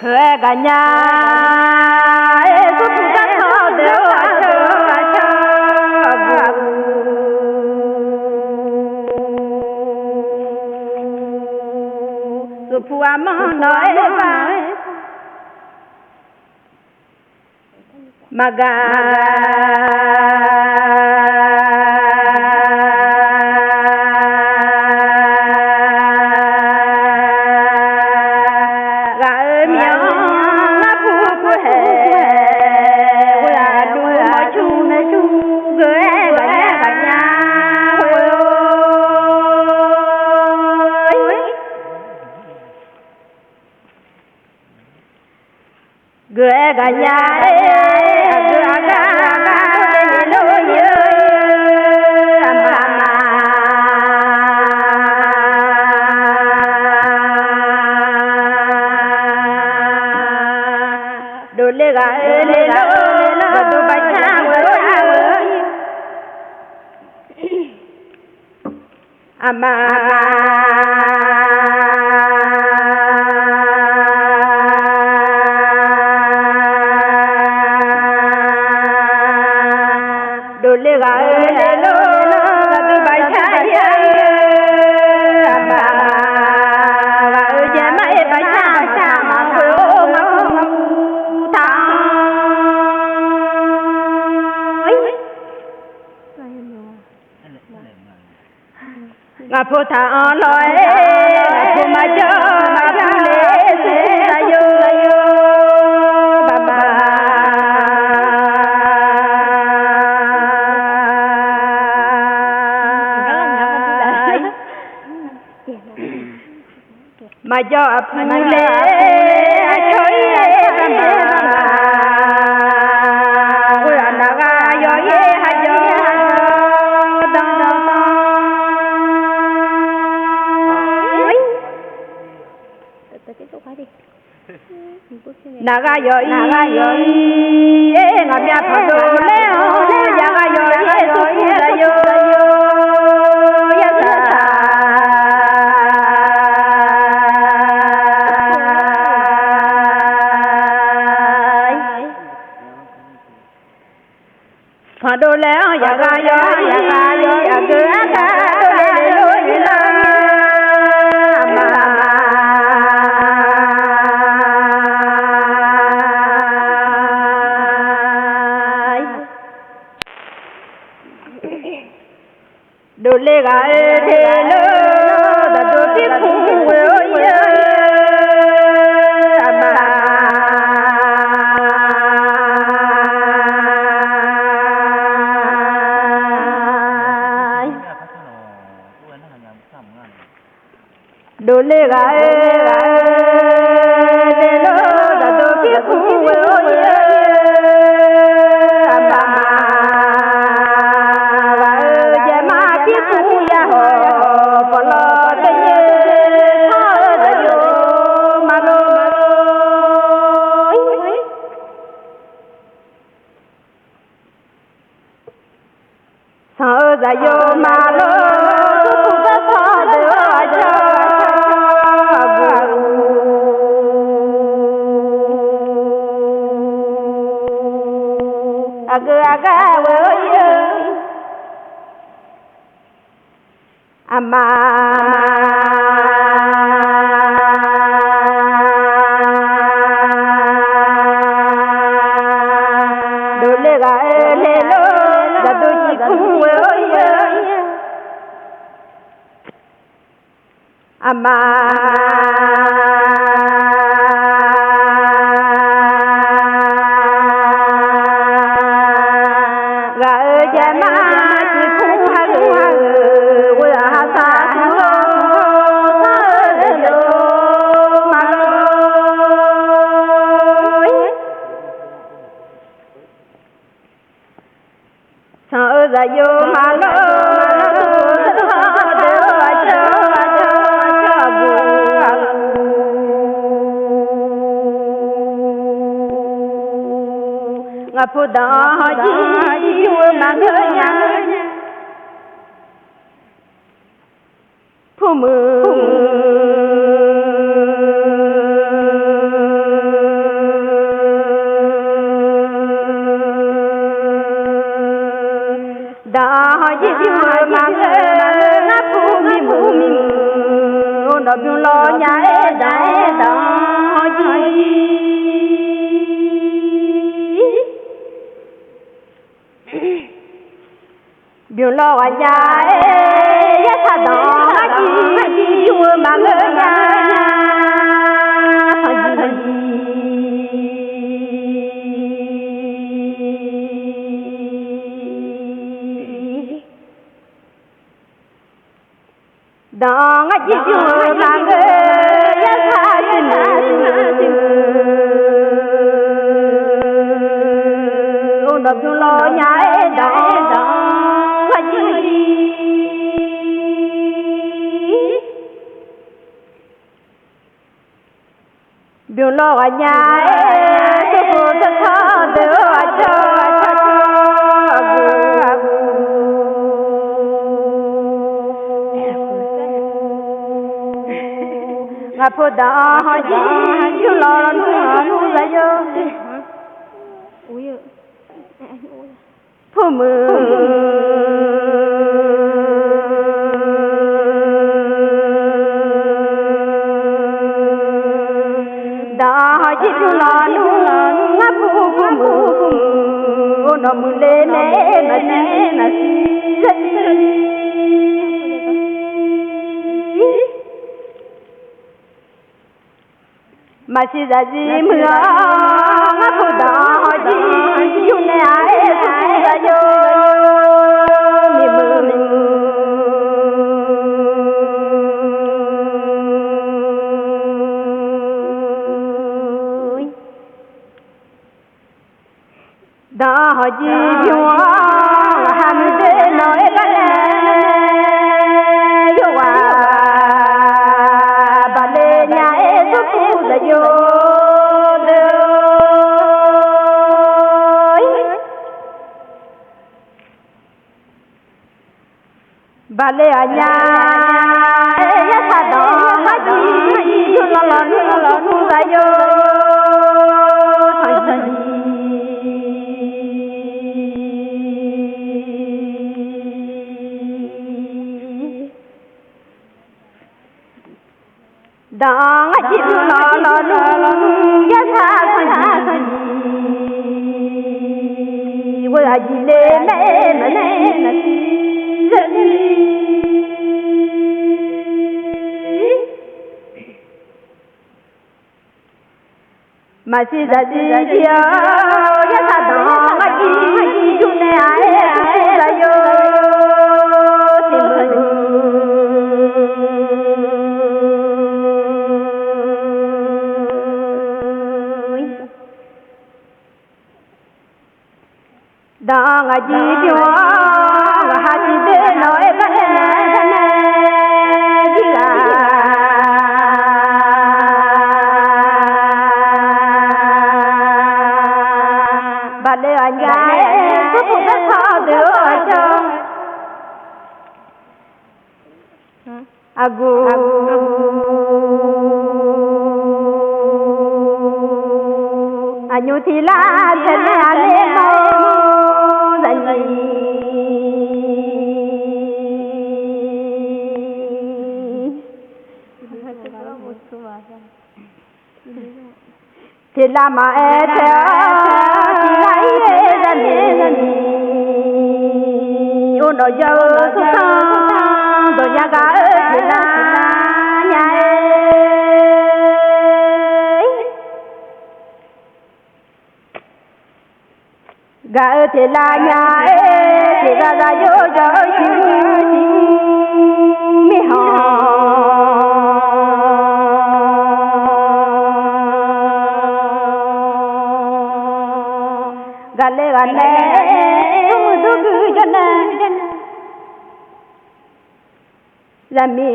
ganya su tu kan ho de a cha su pu a ma noi ba maga ganya dole ga le lo do ba cha ama dole ga le lo do ba cha ya ama ja ma e ba cha ma ko ma ta ngà phu thà on loi ngà phu ma cho ma phu le se ra yo ba ba ma cho phu le choi ba ma wa na ga yo ye ha yo naga yo e nga mya pho le ya ga yo ye so la yo ya sa pho do le ya ga yo ya ga ga do le lo ni la ma dole ga de lo da do ti ku we o ye ama dole ga de lo da do ti ku we o ye ama sa yo ma lo tu ba sa de a cha bu aga we ye ama dole ga le lo da do chi ku we ama ga ja ma chi ku ha we ha sa ku sa le yo ma sa za yo ma lo ngà phu da ji we ma nya phu mu biểu lo ở nhà ya sa đó chi chua mà ngơ nhà đó chi chua mà ngơ ya sa đập vô lo nhái đó hoa chi biểu lo ở nhái cho cô cho thọ đỡ cho ngã phố đó hoa chi cho lo nu ra vô phụ mơ đó chỉ lo nu ngáp phụ mơ nó mưa lên mà mà chỉ ra gì mưa ngáp phụ đó chỉ yêu này ai ra yo mi mơ đó chỉ yêu ham để nói cái yêu bà lê nhà em rất phụ ra yo bà lê à nhà ya sa đó ha chi yo lo nu ra yo đó chi lo nu ya sa wo a ji le me mà chỉ ra gì ya sa đó chi chu ne ai ra yo tìm đó chi bio ha chi de nói cái gì là bà lê ở nhà có phụ rất khó đỡ cho agu anyu thì la thế là lê mô thì là mà em thì lấy ra nè ô nó giàu số ta rồi nhà gái thì là nhà gái thì là nhà thì ra vô mi hò gale tu cứ jana lami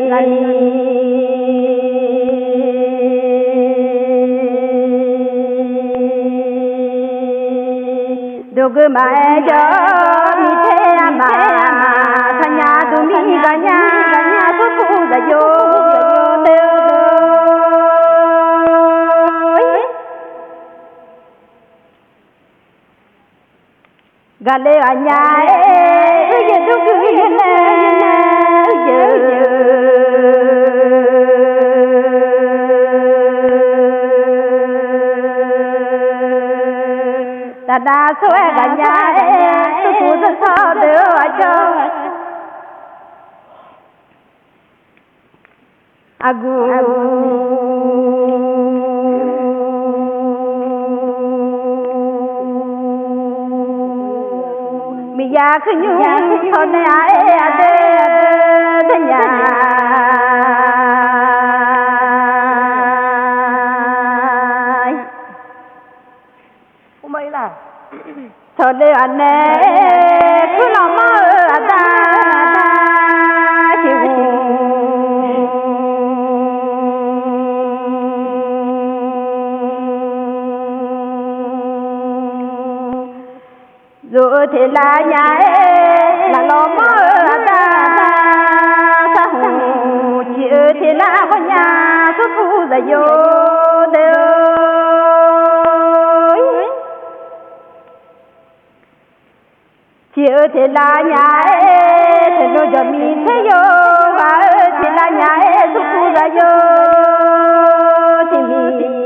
dogu mai jo mi the ma thanya tu mi ganya tu da yo gale anya ye tu cứ jana ta đã xoay cả nhà tu phụ rất sao đỡ cho Agu Miya kunyu thone ae ade danya Umay la thone ane kulama ada rồi thì là nhà là lo mơ ta sa hồ chữ thì là con nhà số phụ ra vô đều chữ thì là nhà thì nó cho mình thấy vô và thì là nhà số phụ ra vô thì mình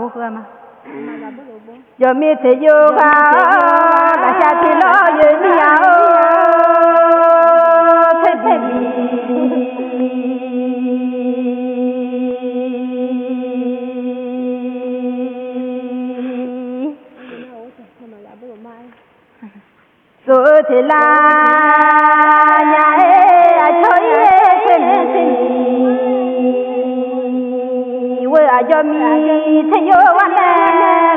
Ufama Yo mi te yoga La chati lo yo mi ao Te te So te la Ya a choi te te yo mi te yo wane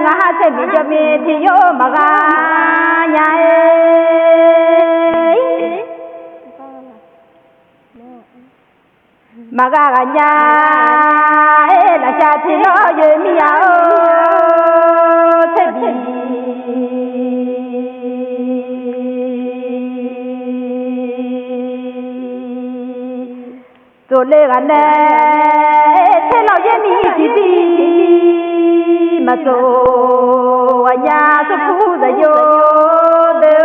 nga te mi yo mi te yo maga nya maga nya la cha te lo yo mi ya te bi to le ga ne thế nào vậy mi chỉ đi mà rồi nhà số phụ ra vô đời.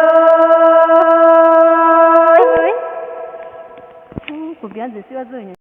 Của biến gì xưa rồi nhỉ?